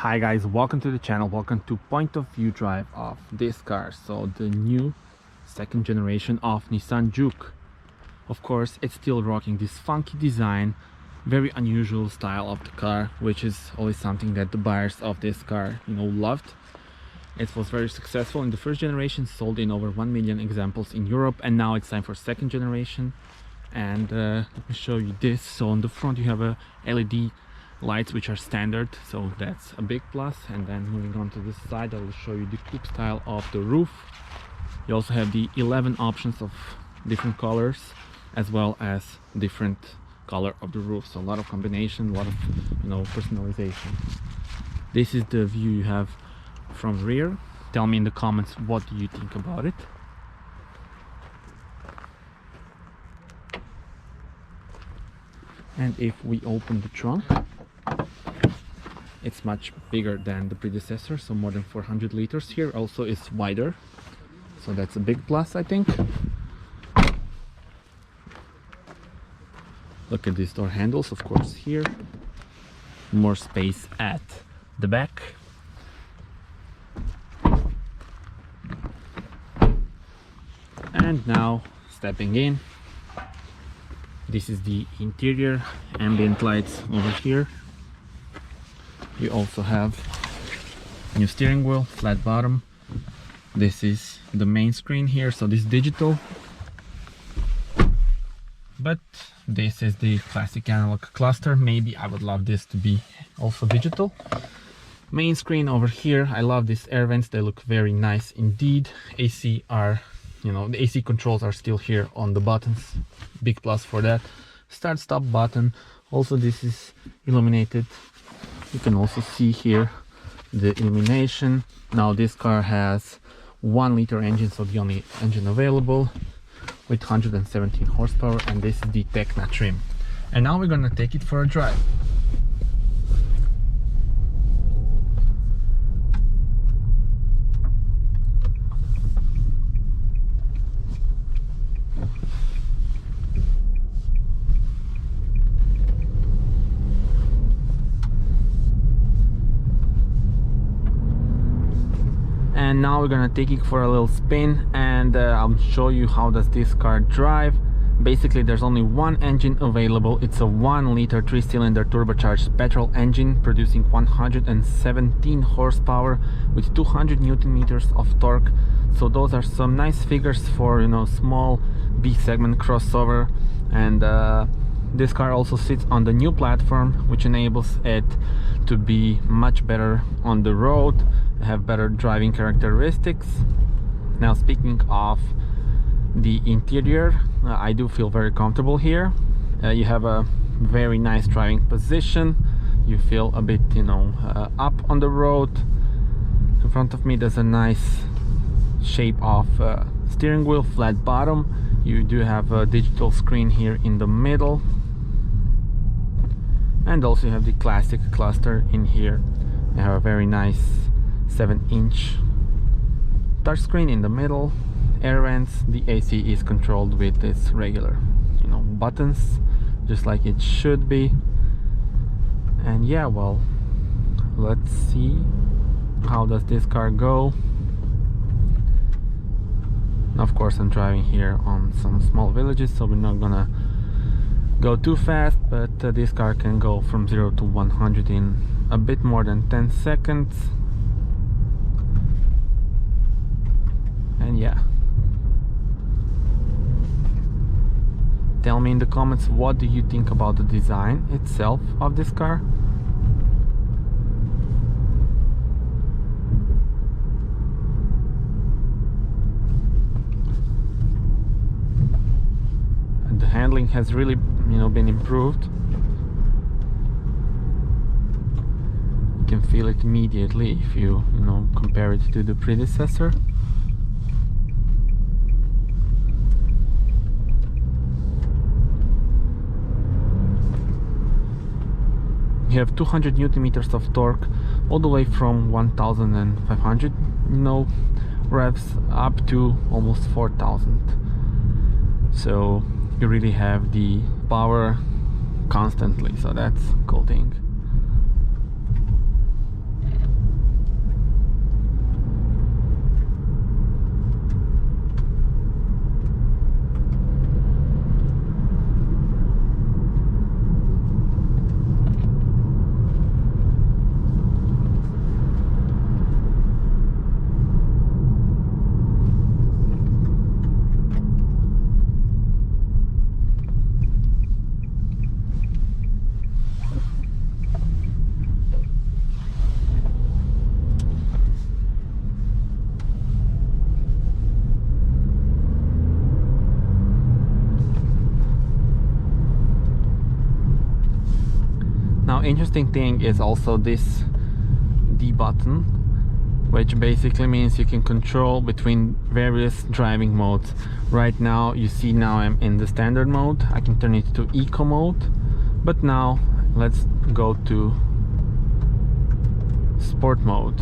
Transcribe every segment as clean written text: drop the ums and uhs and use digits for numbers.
Hi guys, welcome to the channel, welcome to point of view drive of this car. So the new second generation of Nissan Juke. Of course, it's still rocking this funky design, very unusual style of the car, which is always something that the buyers of this car, loved. It was very successful in the first generation, sold in over 1 million examples in Europe, and now it's time for second generation. And let me show you this. So on the front you have a LED lights which are standard, so that's a big plus. And then moving on to this side, I will show you the coupe style of the roof. You also have the 11 options of different colors, as well as different color of the roof, so a lot of combination, a lot of personalization. This is the view you have from rear. Tell me in the comments what do you think about it. And if we open the trunk, it's much bigger than the predecessor, so more than 400 liters. Here also is wider, so that's a big plus, I think. Look at these door handles, of course. Here more space at the back. And now stepping in, this is the interior, ambient lights over here. You also have new steering wheel, flat bottom. This is the main screen here, so this is digital, but this is the classic analog cluster. Maybe I would love this to be also digital. Main screen over here, I love these air vents, they look very nice indeed. AC are, the AC controls are still here on the buttons, big plus for that. Start stop button, also this is illuminated. You can also see here the illumination. Now this car has 1 liter engine, so the only engine available, with 117 horsepower, and this is the Tekna trim. And now we're gonna take it for a drive. And now we're gonna take it for a little spin, and I'll show you how does this car drive. Basically there's only one engine available. It's a 1 liter 3-cylinder turbocharged petrol engine producing 117 horsepower with 200 newton meters of torque. So those are some nice figures for small B segment crossover. And this car also sits on the new platform, which enables it to be much better on the road, have better driving characteristics. Now speaking of the interior, I do feel very comfortable here. You have a very nice driving position. You feel a bit up on the road. In front of me there's a nice shape of steering wheel, flat bottom. You do have a digital screen here in the middle, and also you have the classic cluster in here. You have a very nice 7-inch touchscreen in the middle, air vents. The AC is controlled with this regular buttons, just like it should be. And yeah, well, let's see how does this car go. Of course I'm driving here on some small villages, so we're not gonna go too fast, but this car can go from 0 to 100 in a bit more than 10 seconds. And yeah, tell me in the comments what do you think about the design itself of this car. And the handling has really been improved. You can feel it immediately if you compare it to the predecessor. You have 200 newton meters of torque, all the way from 1500 revs up to almost 4000. So you really have the power constantly, so that's a cool thing. interesting thing is also this D button, which basically means you can control between various driving modes. Right now you see now I'm in the standard mode. I can turn it to eco mode, but now let's go to sport mode.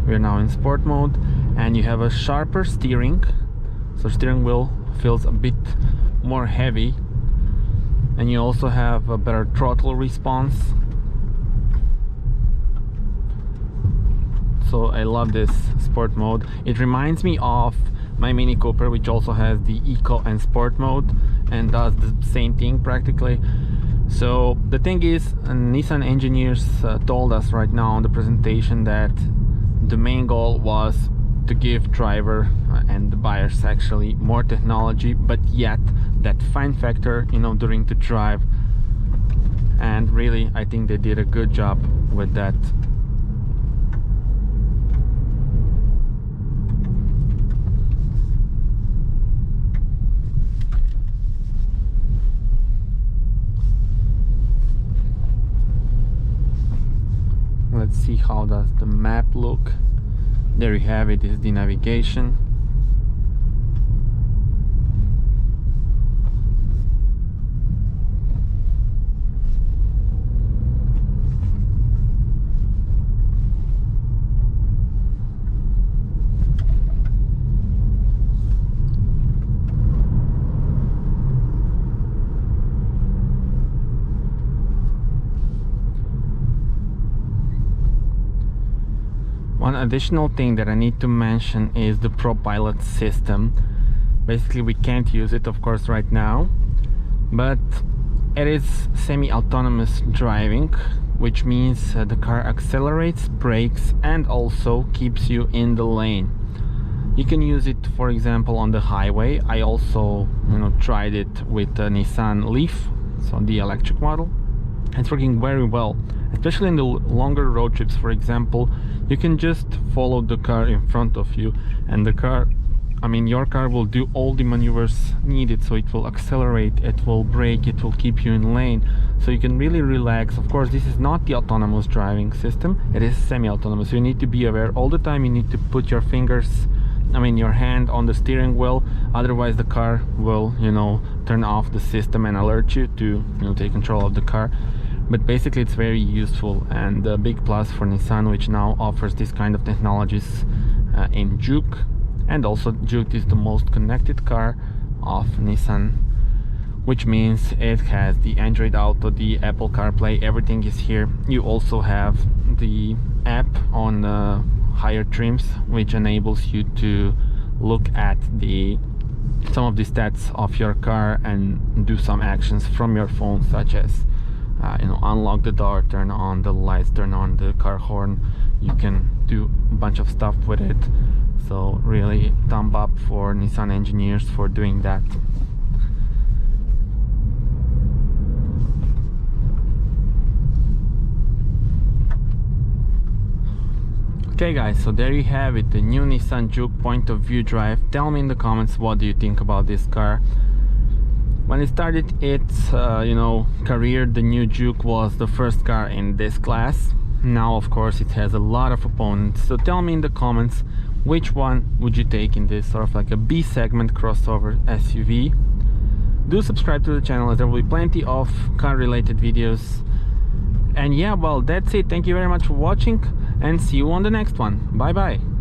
We're now in sport mode, and you have a sharper steering, so steering wheel feels a bit more heavy, and you also have a better throttle response. So I love this sport mode. It reminds me of my Mini Cooper, which also has the eco and sport mode and does the same thing practically. So the thing is, Nissan engineers told us right now on the presentation that the main goal was to give driver and the buyers actually more technology, but yet that fun factor, you know, during the drive. And really, I think they did a good job with that. Let's see how does the map look. There you have it, is the navigation. One additional thing that I need to mention is the ProPilot system. Basically we can't use it of course right now, but it is semi-autonomous driving, which means the car accelerates, brakes, and also keeps you in the lane. You can use it, for example, on the highway. I also, you know, tried it with a Nissan Leaf, so the electric model. It's working very well, especially in the longer road trips. For example, you can just follow the car in front of you, and the car, I mean your car, will do all the maneuvers needed. So it will accelerate, it will brake, it will keep you in lane, so you can really relax. Of course, this is not the autonomous driving system, it is semi-autonomous. You need to be aware all the time. You need to put your fingers, I mean your hand, on the steering wheel, otherwise the car will, you know, turn off the system and alert you to, you know, take control of the car. But basically it's very useful, and a big plus for Nissan, which now offers this kind of technologies in Juke. And also Juke is the most connected car of Nissan, which means it has the Android Auto, the Apple CarPlay, everything is here. You also have the app on higher trims, which enables you to look at some of the stats of your car and do some actions from your phone, such as you know, unlock the door, turn on the lights, turn on the car horn. You can do a bunch of stuff with it. So really thumb up for Nissan engineers for doing that. Okay guys, so there you have it, the new Nissan Juke point of view drive. Tell me in the comments, what do you think about this car? When it started its you know, career, the new Juke was the first car in this class. Now of course it has a lot of opponents, so tell me in the comments, which one would you take in this sort of like a B segment crossover SUV? Do subscribe to the channel, as there will be plenty of car related videos. And yeah, well, that's it. Thank you very much for watching, and see you on the next one. Bye bye.